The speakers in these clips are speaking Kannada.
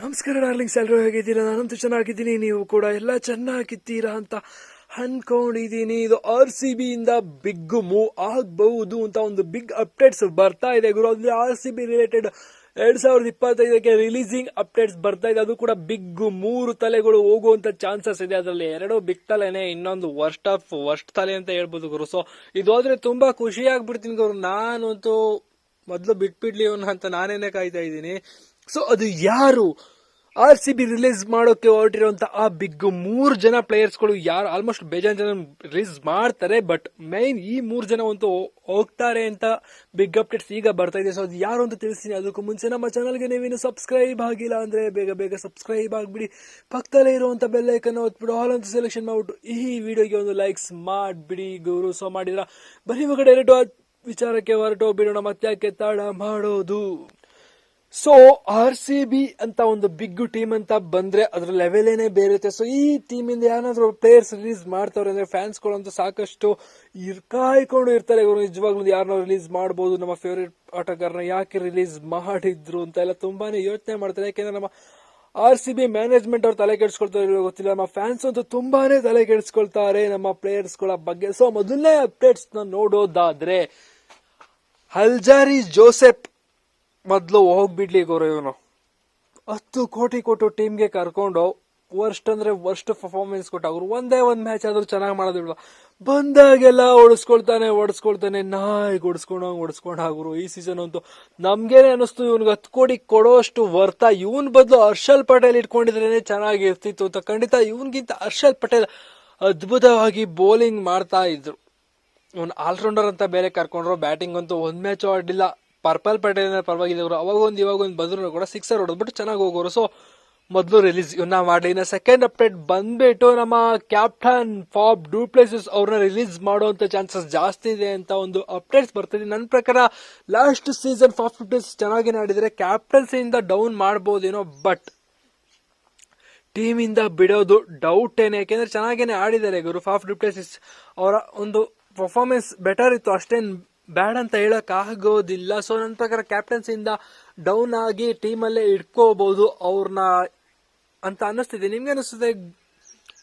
ನಮಸ್ಕಾರ ಡಾರ್ಲಿಂಗ್ಸ್, ಎಲ್ಲರೂ ಹೇಗಿದ್ದೀರಾ? ನಾನಂತೂ ಚೆನ್ನಾಗಿದ್ದೀನಿ, ನೀವು ಕೂಡ ಎಲ್ಲ ಚೆನ್ನಾಗಿದ್ದೀರಾ ಅಂತ ಅನ್ಕೊಂಡಿದ್ದೀನಿ. ಇದು RCB ಇಂದ ಬಿಗ್ ಮೂವ್ ಆಗಬಹುದು ಅಂತ ಒಂದು ಬಿಗ್ ಅಪ್ಡೇಟ್ಸ್ ಬರ್ತಾ ಇದೆ ಗುರು. ಅಂದ್ರೆ RCB ರಿಲೇಟೆಡ್ 2025ಕ್ಕೆ ರಿಲೀಸಿಂಗ್ ಅಪ್ಡೇಟ್ಸ್ ಬರ್ತಾ ಇದೆ. ಅದು ಕೂಡ ಬಿಗ್ 3 ತಲೆಗಳು ಹೋಗುವಂತ ಚಾನ್ಸಸ್ ಇದೆ. ಅದರಲ್ಲಿ 2 ಬಿಗ್ ತಲೆನೆ, ಇನ್ನೊಂದು ವರ್ಸ್ಟ್ ತಲೆ ಅಂತ ಹೇಳ್ಬೋದು ಗುರು. ಸೊ ಇದು ಹೋದ್ರೆ ತುಂಬಾ ಖುಷಿ ಆಗ್ಬಿಡ್ತೀನಿ ಗುರು. ನಾನಂತೂ ಮೊದಲು ಬಿಟ್ಬಿಡ್ಲಿ ಅವನ್ನ ಅಂತ ನಾನೇನೆ ಕಾಯ್ತಾ ಇದ್ದೀನಿ. ಸೊ ಅದು ಯಾರು? RCB ರಿಲೀಸ್ ಮಾಡೋಕೆ ಹೊರಟಿರುವಂತ ಆ ಬಿಗ್ 3 ಜನ ಪ್ಲೇಯರ್ಸ್ಗಳು ಯಾರು? ಆಲ್ಮೋಸ್ಟ್ ಬೇಜಾನ್ ಜನ ರಿಲೀಸ್ ಮಾಡ್ತಾರೆ, ಬಟ್ ಮೈನ್ ಈ 3 ಜನ ಅಂತೂ ಹೋಗ್ತಾರೆ ಅಂತ ಬಿಗ್ ಅಪ್ಡೇಟ್ಸ್ ಈಗ ಬರ್ತಾ ಇದೆ. ಸೊ ಅದು ಯಾರು ಅಂತ ತಿಳಿಸ್ತೀನಿ. ಅದಕ್ಕೂ ಮುಂಚೆ ನಮ್ಮ ಚಾನಲ್ಗೆ ನೀವೇನು ಸಬ್ಸ್ಕ್ರೈಬ್ ಆಗಿಲ್ಲ ಅಂದ್ರೆ ಬೇಗ ಸಬ್ಸ್ಕ್ರೈಬ್ ಆಗಿಬಿಡಿ. ಪಕ್ಕದಲ್ಲೇ ಇರುವಂತ ಬೆಲ್ ಐಕನ್ ಒತ್ಬಿಡು, ಆಲ್ ಅಂತ ಸೆಲೆಕ್ಷನ್ ಮಾಡ್ಬಿಟ್ಟು ಈ ವಿಡಿಯೋಗೆ ಒಂದು ಲೈಕ್ಸ್ ಮಾಡಿಬಿಡಿ ಗುರು. ಸೊ ಮಾಡಿದ್ರ ಬರೀ ಡೈರೆಕ್ಟ್ ವಿಚಾರಕ್ಕೆ ಹೊರಟೋಗ್ಬಿಡೋಣ, ಮತ್ತೆ ಯಾಕೆ ತಡ ಮಾಡೋದು. ಸೊ RCB ಅಂತ ಒಂದು ಬಿಗ್ ಟೀಮ್ ಅಂತ ಬಂದ್ರೆ ಅದ್ರ ಲೆವೆಲೇನೆ ಬೇರೆ ಇರುತ್ತೆ. ಸೊ ಈ ಟೀಮ್ ಇಂದ ಏನಾದ್ರು ಪ್ಲೇಯರ್ಸ್ ರಿಲೀಸ್ ಮಾಡ್ತಾರೆ ಅಂದ್ರೆ ಫ್ಯಾನ್ಸ್ಗಳು ಅಂತ ಸಾಕಷ್ಟು ಕಾಯ್ಕೊಂಡು ಇರ್ತಾರೆ. ನಿಜವಾಗ್ಲೂ ಯಾರನ್ನ ರಿಲೀಸ್ ಮಾಡಬಹುದು, ನಮ್ಮ ಫೇವರೇಟ್ ಆಟಗಾರನ ಯಾಕೆ ರಿಲೀಸ್ ಮಾಡಿದ್ರು ಅಂತ ಎಲ್ಲ ತುಂಬಾನೇ ಯೋಚನೆ ಮಾಡ್ತಾರೆ. ಯಾಕೆಂದ್ರೆ ನಮ್ಮ RCB ಮ್ಯಾನೇಜ್ಮೆಂಟ್ ಅವ್ರು ತಲೆ ಕೆಡಿಸ್ಕೊಳ್ತಾರೆ ಗೊತ್ತಿಲ್ಲ, ನಮ್ಮ ಫ್ಯಾನ್ಸ್ ಅಂತೂ ತುಂಬಾನೇ ತಲೆ ಕೆಡಿಸ್ಕೊಳ್ತಾರೆ ನಮ್ಮ ಪ್ಲೇಯರ್ಸ್ ಗಳ ಬಗ್ಗೆ. ಸೊ ಮೊದಲನೇ ಅಪ್ಡೇಟ್ಸ್ ನೋಡೋದಾದ್ರೆ, ಅಲ್ಜಾರಿ ಜೋಸೆಫ್ ಮೊದಲು ಹೋಗ್ಬಿಡ್ಲಿ ಗೌರವ. ಇವನು 10 ಕೋಟಿ ಕೊಟ್ಟು ಟೀಮ್ಗೆ ಕರ್ಕೊಂಡು ವರ್ಸ್ಟ್ ಅಂದ್ರೆ ವರ್ಸ್ಟ್ ಪರ್ಫಾರ್ಮೆನ್ಸ್ ಕೊಟ್ಟ. ಅವ್ರು ಒಂದೇ ಒಂದ್ ಮ್ಯಾಚ್ ಆದ್ರೂ ಚೆನ್ನಾಗಿ ಮಾಡೋದಿಲ್ಲ, ಬಂದಾಗೆಲ್ಲ ಓಡಿಸ್ಕೊಳ್ತಾನೆ ನಾಯಿ ಓಡಿಸ್ಕೊಂಡಾಗ್ರು. ಈ ಸೀಸನ್ ಅಂತೂ ನಮ್ಗೇನೆ ಅನಿಸ್ತು ಇವನ್ಗೆ 10 ಕೋಟಿ ಕೊಡೋಷ್ಟು ವರ್ತ. ಇವನ್ ಬದಲು ಹರ್ಷಲ್ ಪಟೇಲ್ ಇಟ್ಕೊಂಡಿದ್ರೇನೆ ಚೆನ್ನಾಗಿರ್ತಿತ್ತು ಅಂತ. ಖಂಡಿತ ಇವನ್ಗಿಂತ ಹರ್ಷಲ್ ಪಟೇಲ್ ಅದ್ಭುತವಾಗಿ ಬೌಲಿಂಗ್ ಮಾಡ್ತಾ ಇದ್ರು. ಇವನ್ ಆಲ್ರೌಂಡರ್ ಅಂತ ಬೇರೆ ಕರ್ಕೊಂಡ್ರು. ಬ್ಯಾಟಿಂಗ್ ಅಂತೂ ಒಂದ್ ಮ್ಯಾಚ್ ಆಡಿಲ್ಲ. ಪರ್ಪಲ್ ಪಟೇಲ್ ಪರವಾಗಿಲ್ಲ, ಇವಾಗೊಂದು ಬಂದ್ರು ಕೂಡ ಸಿಕ್ಸರ್ ಹೊಡೆದ್ಬಿಟ್ಟು ಚೆನ್ನಾಗಿ ಹೋಗೋರು. ಸೊ ಮೊದಲು ರಿಲೀಸ್ ಇವನ್ನ ಮಾಡಿ. ಇನ್ನ ಸೆಕೆಂಡ್ ಅಪ್ಡೇಟ್ ಬಂದ್ಬಿಟ್ಟು ನಮ್ಮ ಕ್ಯಾಪ್ಟನ್ ಫಾಫ್ ಡು ಪ್ಲೆಸಿಸ್ ಅವ್ರನ್ನ ರಿಲೀಸ್ ಮಾಡುವಂತ ಚಾನ್ಸಸ್ ಜಾಸ್ತಿ ಇದೆ ಅಂತ ಒಂದು ಅಪ್ಡೇಟ್ಸ್ ಬರ್ತಿದೆ. ನನ್ನ ಪ್ರಕಾರ last season Faf du Plessis ಚೆನ್ನಾಗಿ ಆಡಿದ್ರೆ ಕ್ಯಾಪ್ಟನ್ಸಿಯಿಂದ ಡೌನ್ ಮಾಡಬಹುದೇನೋ, ಬಟ್ ಟೀಮ್ ಇಂದ ಬಿಡೋದು ಡೌಟ್ ಏನೇ. ಯಾಕೆಂದ್ರೆ ಚೆನ್ನಾಗೇನೆ ಆಡಿದ್ದಾರೆ ಗುರು. ಫಾಫ್ ಡು ಪ್ಲೆಸಿಸ್ ಅವರ ಒಂದು ಪರ್ಫಾರ್ಮೆನ್ಸ್ ಬೆಟರ್ ಇತ್ತು, ಅಷ್ಟೇನ್ ಬ್ಯಾಡ್ ಅಂತ ಹೇಳಕ್ ಆಗೋದಿಲ್ಲ. ಸೊ ನನ್ನ ಪ್ರಕಾರ ಕ್ಯಾಪ್ಟನ್ಸಿಯಿಂದ ಡೌನ್ ಆಗಿ ಟೀಮಲ್ಲೇ ಇಟ್ಕೋಬಹುದು ಅವ್ರನ್ನ ಅಂತ ಅನ್ನಿಸ್ತಿದೆ. ನಿಮ್ಗೆ ಅನಿಸ್ತದೆ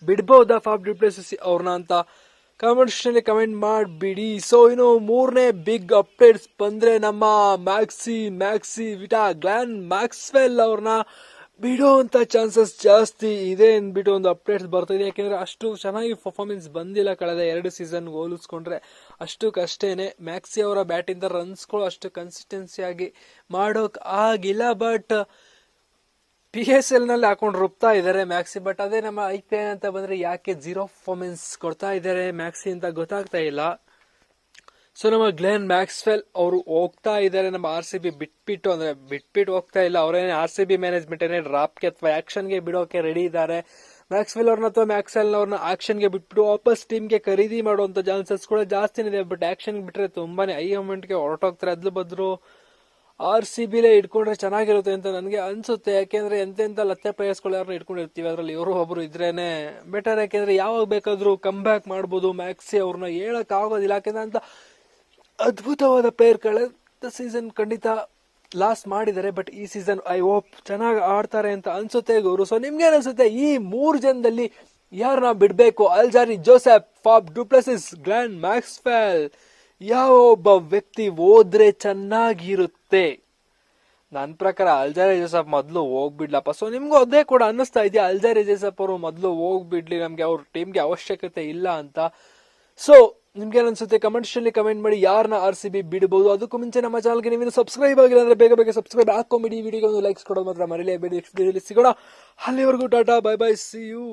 ಬಿಡ್ಬಹುದಾ ಫಾಫ್ ಡು ಪ್ಲೆಸಿಸ್ ಅವ್ರನ್ನ ಅಂತ? ಕಮೆಂಟ್ ಮಾಡಿಬಿಡಿ. ಸೊ ಇನ್ನು ಮೂರನೇ ಬಿಗ್ ಅಪ್ಡೇಟ್ಸ್ ಬಂದ್ರೆ, ನಮ್ಮ ಮ್ಯಾಕ್ಸಿ ವಿಟಾ ಗ್ಲಾನ್ ಮ್ಯಾಕ್ಸ್ವೆಲ್ ಅವ್ರನ್ನ ಬಿಡೋ ಅಂತ ಚಾನ್ಸಸ್ ಜಾಸ್ತಿ ಇದೆ ಅಂದ್ಬಿಟ್ಟು ಒಂದು ಅಪ್ಡೇಟ್ಸ್ ಬರ್ತಿದೆ. ಯಾಕೆಂದ್ರೆ ಅಷ್ಟು ಚೆನ್ನಾಗಿ ಪರ್ಫಾರ್ಮೆನ್ಸ್ ಬಂದಿಲ್ಲ ಕಳೆದ 2 ಸೀಸನ್ ಹೋಲಿಸ್ಕೊಂಡ್ರೆ. ಅಷ್ಟಕ್ಕಷ್ಟೇನೆ ಮ್ಯಾಕ್ಸಿ ಅವರ ಬ್ಯಾಟ್ ಇಂದ ರನ್ಸ್ಗಳು ಅಷ್ಟು ಕನ್ಸಿಸ್ಟೆನ್ಸಿ ಆಗಿ ಮಾಡೋಕ್ ಆಗಿಲ್ಲ. ಬಟ್ PSL ನಲ್ಲಿ ಹಾಕೊಂಡು ರುಬ್ತಾ ಇದಾರೆ ಮ್ಯಾಕ್ಸಿ. ಬಟ್ ಅದೇ ನಮ್ಮ IPL ಅಂತ ಬಂದ್ರೆ ಯಾಕೆ 0 ಪರ್ಫಾರ್ಮೆನ್ಸ್ ಕೊಡ್ತಾ ಇದಾರೆ ಮ್ಯಾಕ್ಸಿ ಅಂತ ಗೊತ್ತಾಗ್ತಾ ಇಲ್ಲ. ಸೊ ನಮ್ಮ ಗ್ಲೆನ್ ಮ್ಯಾಕ್ಸ್ವೆಲ್ ಅವರು ಹೋಗ್ತಾ ಇದ್ದಾರೆ. ನಮ್ಮ RCB ಬಿಟ್ಬಿಟ್ಟು ಹೋಗ್ತಾ ಇಲ್ಲ. ಅವರೇನೆ RCB ಮ್ಯಾನೇಜ್ಮೆಂಟ್ ಏನೇ ಡ್ರಾಪ್ಗೆ ಅಥವಾ ಆಕ್ಷನ್ಗೆ ಬಿಡೋಕೆ ರೆಡಿ ಇದ್ದಾರೆ. ಮ್ಯಾಕ್ಸ್ವೆಲ್ ಅವ್ರನ್ನ ಅಥವಾ ಮ್ಯಾಕ್ಸ್ವೆಲ್ ಅವ್ರನ್ನ ಆಕ್ಷನ್ಗೆ ಬಿಟ್ಬಿಟ್ಟು ವಾಪಸ್ ಟೀಮ್ಗೆ ಖರೀದಿ ಮಾಡುವಂತ ಚಾನ್ಸಸ್ ಕೂಡ ಜಾಸ್ತಿನೇ ಇದೆ. ಬಟ್ ಆಕ್ಷನ್ ಬಿಟ್ರೆ ತುಂಬಾನೇ ಹೈ ಅಮೌಂಟ್ಗೆ ಹೊರಟೋಗ್ತಾರೆ. ಅದ್ರ ಬದ್ರು RCBಲೇ ಇಟ್ಕೊಂಡ್ರೆ ಚೆನ್ನಾಗಿರುತ್ತೆ ಅಂತ ನನಗೆ ಅನ್ಸುತ್ತೆ. ಯಾಕೆಂದ್ರೆ ಎಂತೆಂತ ಲತ್ತೆ ಪ್ಲೇಯರ್ಸ್ಗಳು ಯಾರನ್ನ ಇಟ್ಕೊಂಡಿರ್ತೀವಿ, ಅದ್ರಲ್ಲಿ ಇವರು ಒಬ್ರು ಇದ್ರೇನೆ ಬೆಟರ್. ಯಾಕೆಂದ್ರೆ ಯಾವಾಗ ಬೇಕಾದ್ರೂ ಕಮ್ ಬ್ಯಾಕ್ ಮಾಡ್ಬೋದು. ಮ್ಯಾಕ್ಸಿ ಅವ್ರನ್ನ ಹೇಳಕ್ ಆಗೋದಿಲ್ಲ, ಯಾಕೆಂದ್ರೆ ಅಂತ ಅದ್ಭುತವಾದ ಪ್ಲೇಯರ್. ಕಳೆದ ಸೀಸನ್ ಖಂಡಿತ ಲಾಸ್ ಮಾಡಿದ್ದಾರೆ, ಬಟ್ ಈ ಸೀಸನ್ ಐ ಹೋಪ್ ಚೆನ್ನಾಗಿ ಆಡ್ತಾರೆ ಅಂತ ಅನ್ಸುತ್ತೆ ಗೌರು. ಸೊ ನಿಮ್ಗೆ ಅನ್ಸುತ್ತೆ ಈ 3 ಜನದಲ್ಲಿ ಯಾರನ್ನ ಬಿಡ್ಬೇಕು? Alzarri Joseph, Faf du Plessis, Glenn Maxwell, ಯಾವ ಒಬ್ಬ ವ್ಯಕ್ತಿ ಹೋದ್ರೆ ಚೆನ್ನಾಗಿರುತ್ತೆ? ನನ್ನ ಪ್ರಕಾರ ಅಲ್ಜಾರಿ ಜೋಸೆಫ್ ಮೊದಲು ಹೋಗ್ಬಿಡ್ಲಪ್ಪ. ಸೊ ನಿಮ್ಗೂ ಅದೇ ಕೂಡ ಅನ್ನಿಸ್ತಾ ಇದೆಯಾ ಅಲ್ಜಾರಿ ಜೋಸೆಫ್ ಅವರು ಮೊದಲು ಹೋಗ್ಬಿಡ್ಲಿ, ನಮ್ಗೆ ಅವ್ರ ಟೀಮ್ಗೆ ಅವಶ್ಯಕತೆ ಇಲ್ಲ ಅಂತ? ಸೊ ನಿಮ್ಗೆ ಅನ್ಸುತ್ತೆ ಕಮೆಂಟ್ ಮಾಡಿ ಯಾರನ್ನ RCB ಬಿಡಬಹುದು. ಅದಕ್ಕೂ ಮುಂಚೆ ನಮ್ಮ ಚಾನಲ್ಗೆ ನೀವು ಸಬ್ಸ್ಕ್ರೈಬ್ ಆಗಿಲ್ಲ ಅಂದ್ರೆ ಬೇಗ ಸಬ್ಸ್ಕ್ರೈಬ್ ಹಾಕೊಂಬಿಡಿ. ಈ ವಿಡಿಯೋಗೆ ಒಂದು ಲೈಕ್ಸ್ ಕೊಡೋದು ಮಾತ್ರ ಮರಿಲೇಬೇಡಿ. ಸಿಗೋಣ, ಅಲ್ಲಿವರೆಗೂ tata, bye bye, see you.